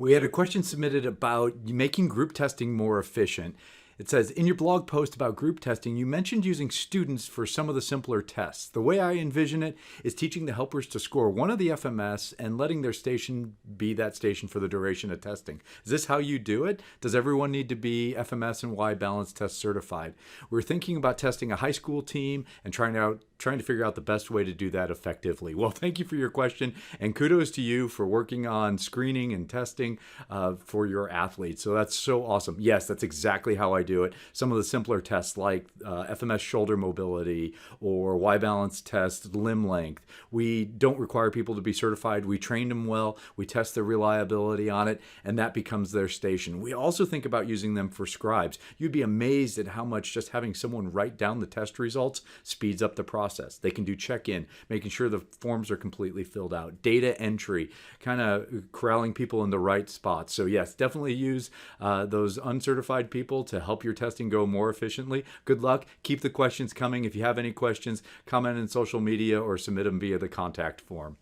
We had a question submitted about making group testing more efficient. It says, in your blog post about group testing, you mentioned using students for some of the simpler tests. The way I envision it is teaching the helpers to score one of the FMS and letting their station be that station for the duration of testing. Is this how you do it? Does everyone need to be FMS and Y balance test certified? We're thinking about testing a high school team and trying to figure out the best way to do that effectively. Well, thank you for your question, and kudos to you for working on screening and testing for your athletes. So that's so awesome. Yes, that's exactly how I do it. Some of the simpler tests like FMS shoulder mobility or Y balance test limb length, we don't require people to be certified. We train them well, we test their reliability on it, and that becomes their station. We also think about using them for scribes. You'd be amazed at how much just having someone write down the test results speeds up the process. They can do check-in, making sure the forms are completely filled out, data entry, kind of corralling people in the right spots. So yes, definitely use those uncertified people to help your testing go more efficiently. Good luck. Keep the questions coming. If you have any questions, comment in social media or submit them via the contact form.